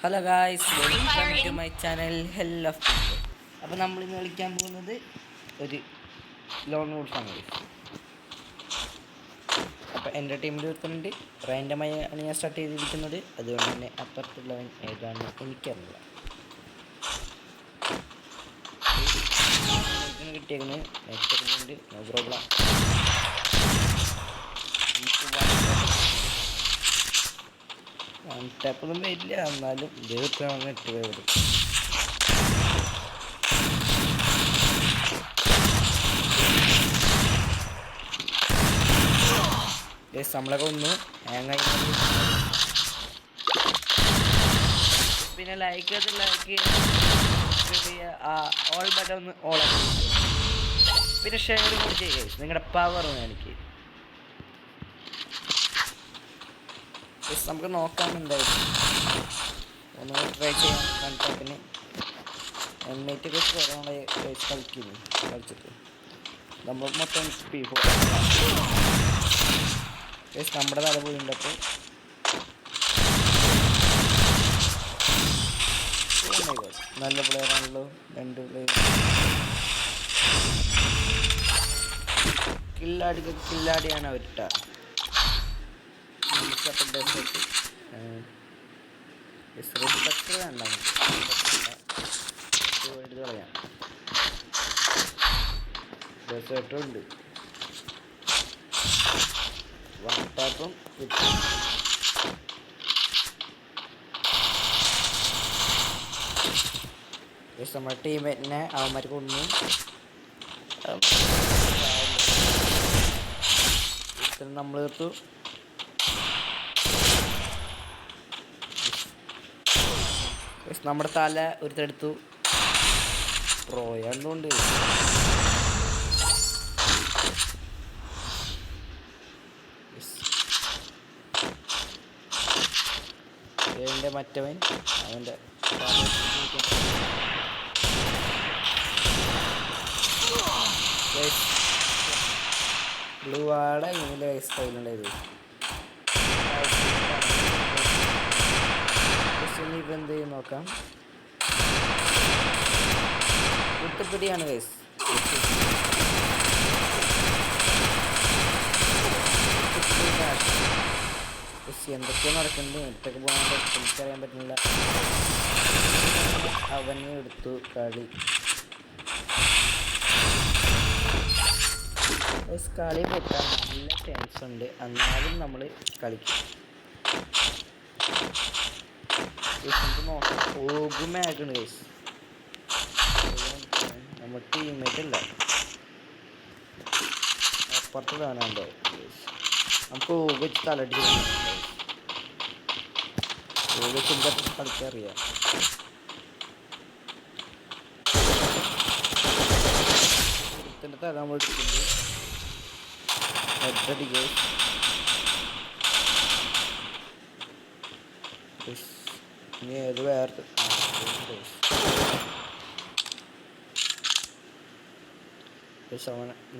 Hello guys, welcome to my channel hell of football. അപ്പോൾ നമ്മളിന്ന് കളിക്കാൻ പോകുന്നത് ഒരു ലോൺ വോൾഫാണ് ഗൈസ്. അപ്പോൾ എൻ്റെ ടീമിൽ ഒരുത്തനുണ്ട്. റാൻഡമായാണ് ഞാൻ സ്റ്റാർട്ട് ചെയ്തിരിക്കുന്നത്. അതുകൊണ്ട് തന്നെ അപ്പുറത്തുള്ളവൻ ഏതാണെന്ന് എനിക്കറിയില്ല. കിട്ടിയേക്കുന്നത് നെറ്റ് നോ പ്രോബ്ലം. ടാപ്പൊന്നും വരില്ല, എന്നാലും ദൈവത്തിനാണ് ഇട്ട് പോയത്. നമ്മളൊക്കെ ഒന്ന് ഹാങ്ങായി. പിന്നെ ലൈക്ക് ഓൾ ബട്ടൺ ഒന്ന് ഓളാക്കി, പിന്നെ ഷെയർ കൂടി ചെയ്യുക. നിങ്ങളുടെ പവർ എനിക്ക് നമുക്ക് നോക്കാം. എന്തായാലും ഒന്ന് ട്രൈ ചെയ്യാൻ കണ്ടത്തിന് എണ്ണേറ്റൊക്കെ കുറേ കളിച്ചിട്ട് നമ്മൾ മൊത്തം നമ്മുടെ തല പോയിണ്ടപ്പോൾ നല്ല പ്ലെയറാണല്ലോ. 2 പ്ലെയർ കില്ലാടിയാണ് അവരിട്ട. നമുക്കപ്പോൾ ഡെസേർട്ട് വേണ്ട, എടുത്ത് കളയാം. ഡെസേർട്ടും ഉണ്ട്, വൺ ടാപ്പും കിട്ടും. നമ്മുടെ ടീമേറ്റിനെ അവന്മാർക്ക് കൊന്നു. നമ്മൾ തീർത്തു. നമ്മുടെ തല ഒരുത്തെടുത്തു. റോയാണ്ടുകൊണ്ട് മറ്റവൻ അവൻ്റെ ബ്ലൂ ആടെ ഇങ്ങനെ സ്റ്റൈലുണ്ടായത്. ഇപ്പം എന്ത് ചെയ്യും നോക്കാം. കുത്തുപിടിയാണ് ഗൈസ്. എന്തൊക്കെയോ നടക്കുന്നുണ്ട്. നെറ്റൊക്കെ പോകാണ്ട് എനിക്കറിയാൻ പറ്റുന്നില്ല. അവനെ എടുത്തു കളി. കളി പൊട്ടാൻ നല്ല ചാൻസ് ഉണ്ട്, എന്നാലും നമ്മൾ കളിക്കും. നോക്കാം. ഓഗുമാഗണ് ഗൈസ്, നമ്മുടെ ടീമേറ്റ് അല്ല, അപ്പുറത്ത് കാണാണ്ടോ. നമുക്ക് ഓഗച്ച് തലടിച്ച് കളിക്കറിയാം. ഇതിൻ്റെ തല നമ്മൾ എടുക്കുന്നുണ്ട്. ഹെഡടിക്കുക. ഇനി ഏത് വേറെ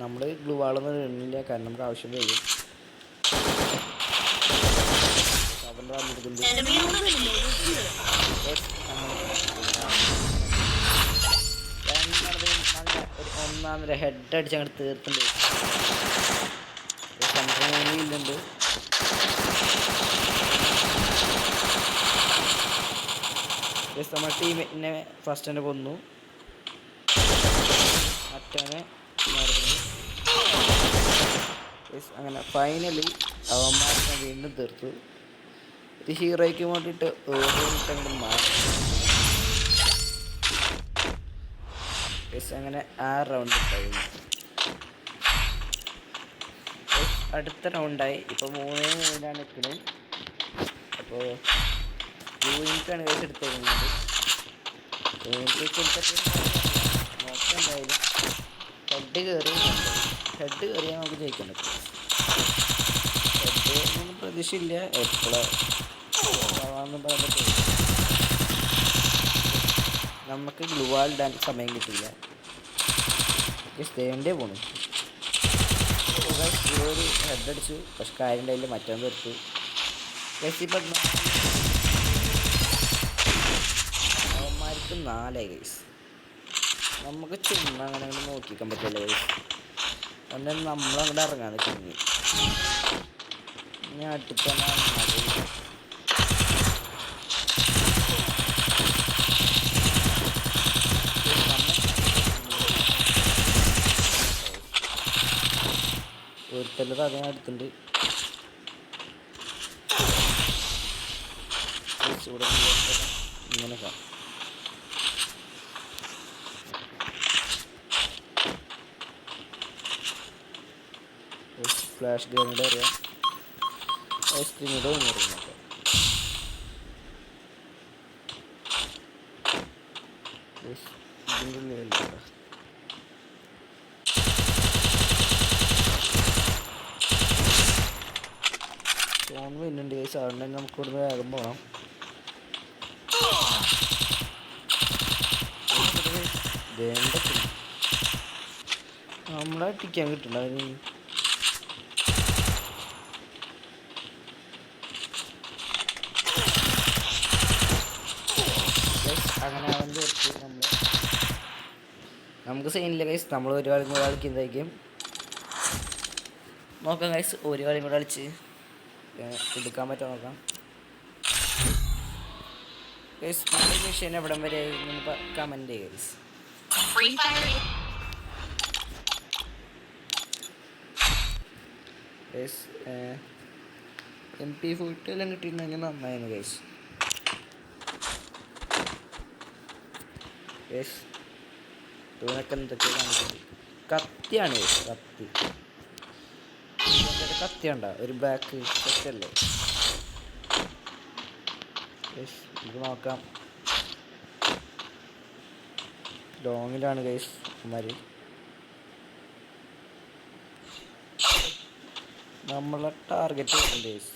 നമ്മൾ ഗ്ലൂ വാളൊന്നും ഇടുന്നില്ല, കാരണം നമുക്ക് ആവശ്യം വരും. ഒന്നാമത് ഹെഡ് അടിച്ച് അങ്ങോട്ട് തീർത്തുണ്ട്. ഇല്ലുണ്ട്. നമ്മുടെ ടീമിനെ ഫസ്റ്റ് തന്നെ കൊന്നു. മറ്റവനെ അങ്ങനെ ഫൈനലി അവന്മാരെ വീണ്ടും തീർത്തു. ഒരു ഹീറോയ്ക്ക് വേണ്ടിയിട്ട് ഓരോന്നിട്ടങ്ങോട്ട് മാറി. അങ്ങനെ ആ റൗണ്ട് കഴിഞ്ഞു. അടുത്ത റൗണ്ടായി. ഇപ്പോൾ 3-3 നിൽക്കുന്നത്. അപ്പോൾ യൂണിക്കാണ് കേസ് എടുത്തേക്കുന്നത്. നോക്കാം എന്തായാലും. ഹെഡ് കയറിയാൽ നമുക്ക് ജയിക്കാൻ പറ്റും. ഹെഡ് പ്രതീക്ഷയില്ല, എപ്പോഴാണെന്ന് പറയാൻ പറ്റില്ല. നമുക്ക് ഗ്ലൂവാൾ ഇടാൻ സമയം കിട്ടില്ല. സ്റ്റേണ്ടേ പോണു. ഒരു ഹെഡ് അടിച്ചു, പക്ഷെ കാര്യം ഉണ്ടായില്ല. മറ്റൊന്ന് തീർത്തു. ഇപ്പം 4 ഗൈസ്. നമുക്ക് ചുമ്മാ അങ്ങനെ അങ്ങനെ നോക്കിക്കാൻ പറ്റില്ല ഗൈസ്. അതുകൊണ്ട് നമ്മളങ്ങോട്ട് ഇറങ്ങാൻ നിൽക്കുന്നു. ഇനി അടുത്തന്നെ ഒരുത്തല്ലത് അതിനടുത്തുണ്ട്. ഇങ്ങനെ ഫ്ലാഷ് ഗണ്ണിൻ്റെ അറിയാം. ഐസ്ക്രീമിൻ്റെ നോക്കാം. ഇതിൻ്റെ ഉള്ളിലല്ല ഫോൺ വരുന്നുണ്ട് ഗൈസ്. അതുകൊണ്ട് തന്നെ നമുക്ക് ഇവിടുന്ന് വേഗം പോകണം. നമ്മളെ അടിക്കാൻ കിട്ടണ്ട അതിന്. അങ്ങനെ അവൻ തീർത്ത് നമുക്ക് സീനില്ല ഗൈസ്. നമ്മൾ ഒരു കളി കൂടെ കളിക്കുന്നതായിരിക്കും. നോക്കാം ഗൈസ്, ഒരു കളി കൂടെ കളിച്ച് എടുക്കാൻ പറ്റുമോ നോക്കാം ഗൈസ്. നമ്മുടെ മിഷൻ എവിടം വരെ കമൻറ്റ് ചെയ്യുക ഗൈസ്. ഗൈസ് MP40 എല്ലാം കിട്ടിയിരുന്നെങ്കിൽ നന്നായിരുന്നു ഗൈസ്. ഗൈസ് തൂണൊക്കെ എന്തൊക്കെ കാണിക്കുന്നത് കത്തിയാണ് ഗൈസ്. കത്തി ഉണ്ടോ? ഒരു ബ്ലാക്ക് സെറ്റല്ലേ ഗൈസ്. ഇത് നോക്കാം. ലോങ്ങിലാണ് ഗൈസ് അവന്മാർ. നമ്മളെ ടാർഗറ്റ് വരുന്നുണ്ട് ഗൈസ്.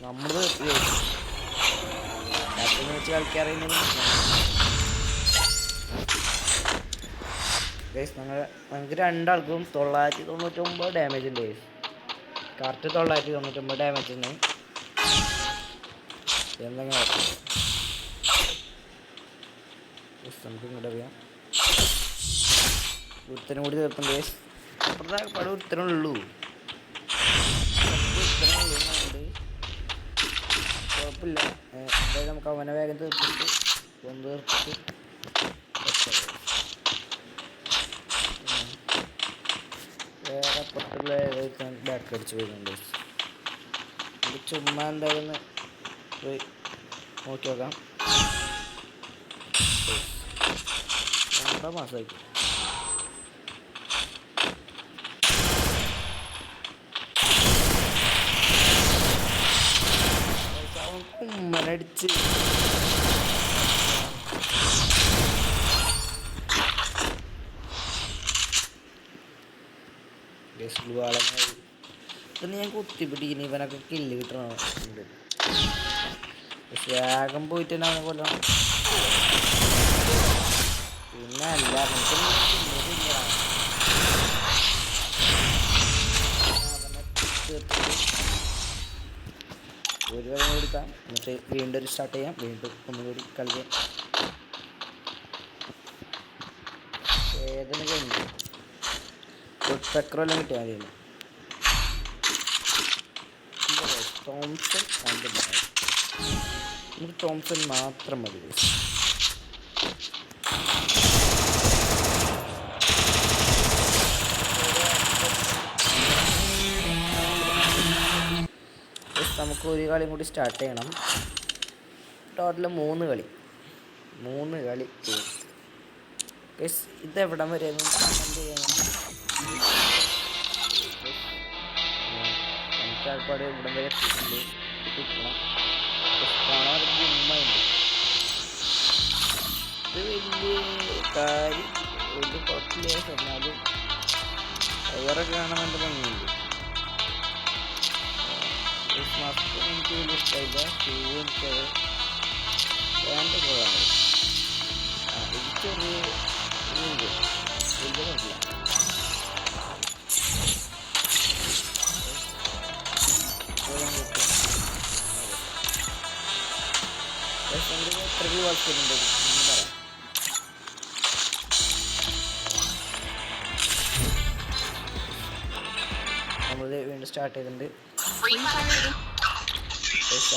നമ്മൾ വെച്ച് കളിക്കാറിയുന്നത് ഗൈസ്. ഞങ്ങൾക്ക് രണ്ടാൾക്കും 999 ഡാമേജ് ഉണ്ട് ഗൈസ്. കറക്റ്റ് 999 ഡാമേജ് ഉണ്ട്. എന്തെങ്കിലും നമുക്ക് ഇങ്ങോട്ട് അറിയാം. ഒരുത്തനും കൂടി തീർത്തുണ്ട് ഗൈസ്. അപ്പുറത്തെ പടം ഒരുത്തനുള്ളൂ. കുഴപ്പമില്ല. എന്തായാലും നമുക്ക് അവനെ വേഗം തീർത്തിട്ട് ഒന്ന് തീർത്തിട്ട് വേറെ അപ്പുറത്തുള്ള ബാക്ക് അടിച്ച് വരുന്നുണ്ട്. ഇത് ചുമ്മാ എന്തായാലും പോയി നോക്കി നോക്കാം. 2 മാസമായിരിക്കും. കുമ്മനടിച്ച് ഇപ്പം ഞാൻ കുത്തിപ്പിടിക്കുന്നു. ഇവനൊക്കെ കില്ല് കിട്ടണം. വേഗം പോയിട്ട് തന്നെ അവനെ കൊല്ലണം. പിന്നെ അല്ല ഒരു കളി കൊടുക്കാം. എന്നിട്ട് വീണ്ടും ഒരു സ്റ്റാർട്ട് ചെയ്യാം. വീണ്ടും ഒന്നുകൂടി കളിക്കാം. ഏതിന് കഴിഞ്ഞു ചക്രമെല്ലാം കിട്ടിയാൽ മതിയല്ലോ. Thomson and bag. നമുക്ക് തോംസൺ മാത്രം മതി. നമുക്ക് ഒരു കളിയും കൂടി സ്റ്റാർട്ട് ചെയ്യണം. ടോട്ടൽ 3 കളി. ഇതെവിടം വരെ കമൻറ്റ് ചെയ്യണം. എനിക്ക് ആൾക്കാട് ഇവിടം വരെ കിട്ടണം. കാണാൻ ഉമ്മയുണ്ട്. ഇത് വലിയ കാര്യം ഒരു കുഴപ്പമില്ല. എന്നാലും വേറൊക്കെ കാണാൻ നല്ല ഭംഗിയുണ്ട്. മാസ്ക് എനിക്ക് വലിയ ഇഷ്ടമായില്ല. ഷൂ എനിക്കത് വേണ്ട കുറവാണ്. ഇത് ചെറിയ വലിയ കുഴപ്പമില്ല. അത്രയ്ക്ക് വർക്കുന്നുണ്ട് എന്ന് പറയാം. നമ്മൾ വീണ്ടും സ്റ്റാർട്ട് ചെയ്തിട്ടുണ്ട്.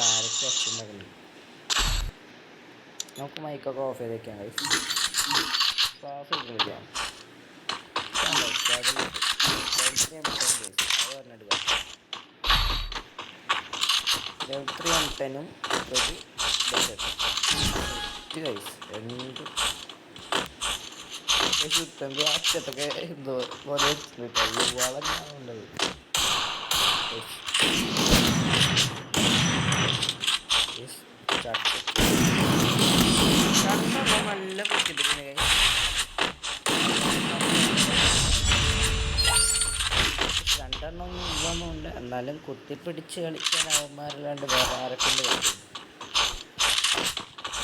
ആരൊക്കെ ഉണ്ടാക്കുന്നുണ്ട്. നമുക്ക് മൈക്കൊക്കെ ഓഫ് ചെയ്ത് വെക്കാം. ക്ലാസ് എടുക്കാം. ലെവൽ 3 on 10 ഒരു എന്ത് അറ്റത്തൊക്കെ എന്തോ പോലെ വളരെ ഉണ്ടത്. നല്ല കുത്തിപ്പിടിക്കുന്ന രണ്ടെണ്ണം ഇതൊന്നുമില്ല. എന്നാലും കുത്തിപ്പിടിച്ച് കളിക്കാൻ അവന്മാരല്ലാണ്ട് വേറെ ആരെക്കൊണ്ട് കളിക്കും.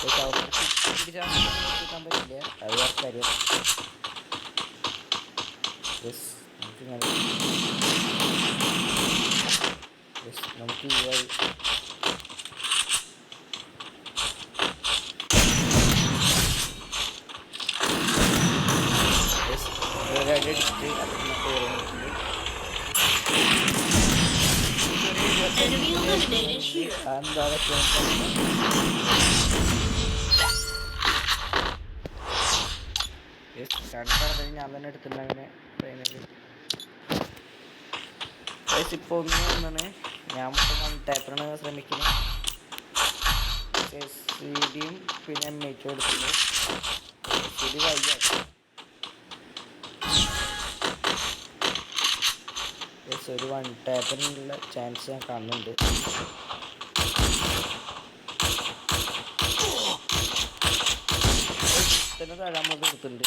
കുത്തിപ്പിടിച്ചാൽ പറ്റില്ല. അത് വേറെ കാര്യം. നമുക്ക് ഈ വഴി രണ്ടെണ്ണത്തിന് ഞാൻ തന്നെ എടുത്തിട്ടുണ്ട്. അങ്ങനെ ട്രെയിനിൽ ഇപ്പോൾ ഒന്നാണ് ഞാൻ മൊത്തം വൺ ടാപ്പിനാണ് ശ്രമിക്കുന്നത്. SCDയും പിന്നെ M8 എടുത്തിട്ടുണ്ട്. SCD വൈകാക്കി ഒരു വൺ ടാപ്പിനുള്ള ചാൻസ് ഞാൻ കാണുന്നുണ്ട്. തന്നെ തരാൻ നമ്മൾ എടുത്തിട്ടുണ്ട്.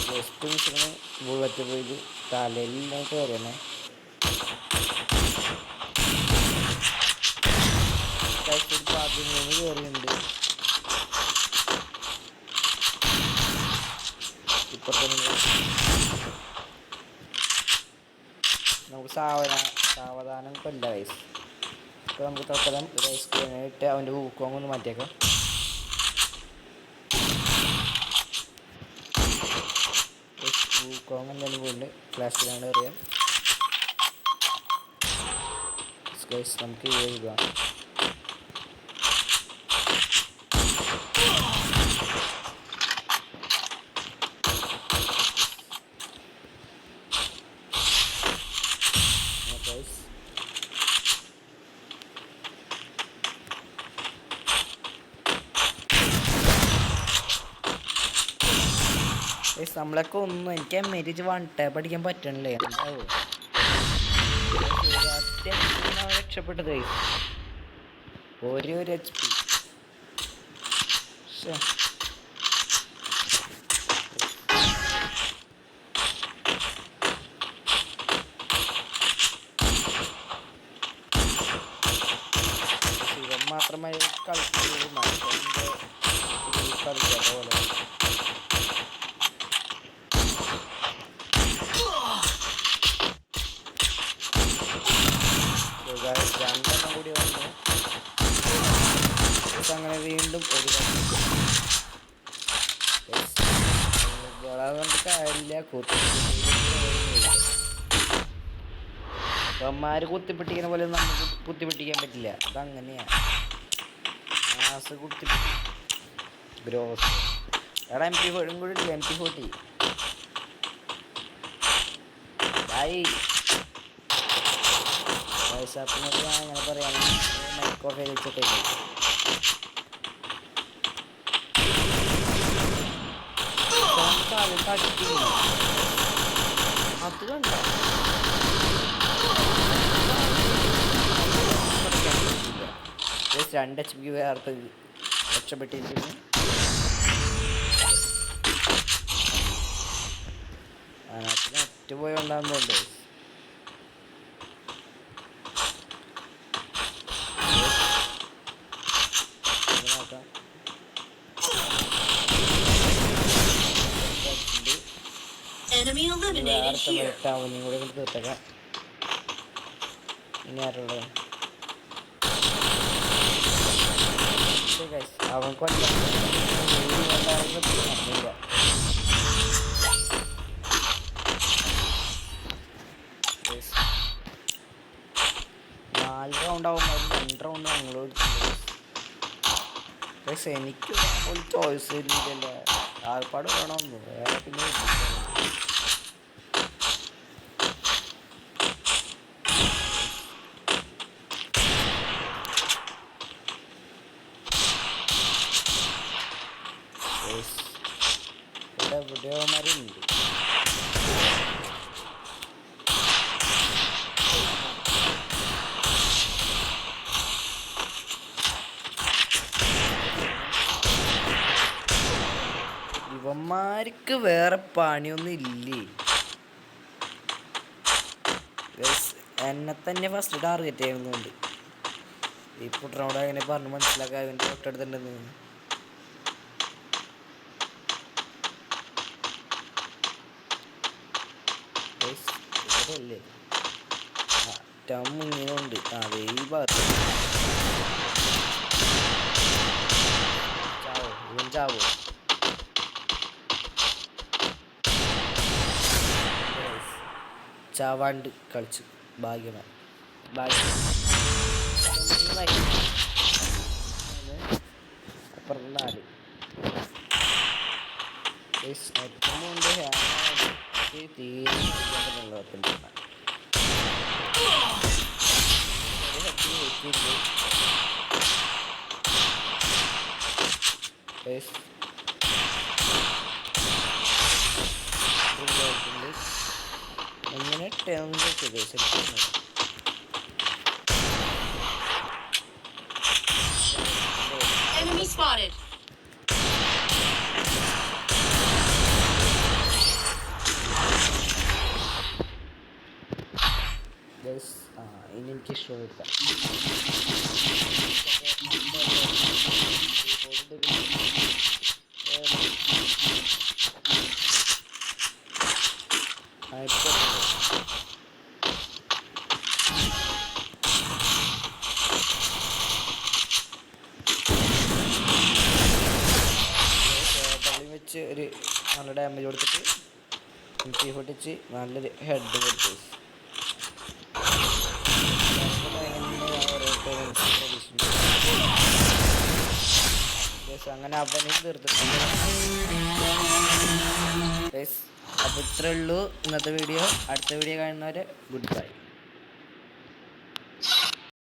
ജസ്റ്റ് മിസ്സിന് ബുള്ളറ്റ് പോയി തലയിലെല്ലാം കയറിയണേ. ഒരു 13 കയറിയുണ്ട്. ഇപ്പുറത്തെ നമുക്ക് സാവധാനം കൊല്ല വയസ്സ്. ഇപ്പോൾ നമുക്ക് തൽക്കാലം ഒരു ഐസ്ക്രീം ഇട്ട് അവൻ്റെ ഊക്കോങ് ഒന്ന് മാറ്റിയേക്കാം. ഊക്കോങ് എന്തായാലും പോയിട്ട് പ്ലാസ്റ്റിക്കാണ്ട് അറിയാം. നമുക്ക് എഴുതാം. നമ്മളൊക്കെ ഒന്നും എനിക്ക് M8 വൺ ടാപ്പ് അടിക്കാൻ പറ്റണില്ലേ? എന്താവോ രക്ഷപ്പെട്ടത് ഒരു HP. ശിവൻ മാത്രമായി കളിക്കുള്ളൂ. കളിക്കാത്ത പോലെ രണ്ടെണ്ണം കൂടി വന്നു. അങ്ങനെ വീണ്ടും ഒരു കണ്ടിട്ട് കാര്യമില്ല. അമ്മമാര് കുത്തിപ്പിട്ടിക്കുന്ന പോലെ നമുക്ക് കുത്തിപ്പിട്ടിക്കാൻ പറ്റില്ല. അതങ്ങനെയാണ്. മാസ് കുത്തിപ്പിട്ടി ഗ്രോസ് എടാ MP40 കൂടി ഇല്ല. MP40 വയസ്സാപ്പിനൊക്കെ അങ്ങനെ പറയാൻ മൈക്കോ ഫേലിച്ചിട്ടേ അത് കണ്ട 2 HP വേർത്ത് രക്ഷപ്പെട്ടിരിക്കുന്നു. അതിനകത്ത് നെറ്റ് പോയി ഉണ്ടാകുന്നുണ്ട്. വേറെ കൂടെ കൊണ്ട് തീർത്തേക്കാം. ഇനി ആരുള്ളത് അവൻ കൊല്ല നാല് റൗണ്ട് ആവുമ്പോൾ 2 റൗണ്ട് ഞങ്ങൾ എടുക്കുന്നത്. എനിക്ക് ഒരു ചോയ്സ് ഇല്ലല്ലേ, ആൾപ്പാട് വേണമെന്നു വേറെ പിന്നെ എവിടെയോമാരുണ്ട്. ഇവന്മാർക്ക് വേറെ പണിയൊന്നും ഇല്ലേ. എന്നെ തന്നെ ഫസ്റ്റ് ടാർഗറ്റ് ചെയ്യുന്നുണ്ട്. ഈ പുട്ടനോട് അങ്ങനെ പറഞ്ഞ് മനസ്സിലാക്കാൻ അവൻ്റെ തൊട്ടടുത്തുണ്ടെന്ന്. ഇവരല്ലേ മുങ്ങിനുണ്ട്. അതെ ഈ ഭാഗത്ത് ചാവോ, ഇവൻ ചാവോ? ചാവാണ്ട് കളിച്ചു. ഭാഗ്യമായി അപ്പുറത്ത് 4 നെറ്റുമുണ്ട്. തീരെ എങ്ങനെ Enemy spotted. ഇനി എനിക്ക് ഷോ എടുക്കാം. വെച്ച് ഒരു നല്ല ഡാമേജ് കൊടുത്തിട്ട് എനിക്ക് പൊട്ടിച്ച് നല്ലൊരു ഹെഡ് കൊടുത്തു. അങ്ങനെ അവനും തീർത്തിട്ടുണ്ട്. അപ്പോൾ ഇത്രേ ഉള്ളൂ ഇന്നത്തെ വീഡിയോ. അടുത്ത വീഡിയോ കാണുന്നവരെ ഗുഡ് ബൈ.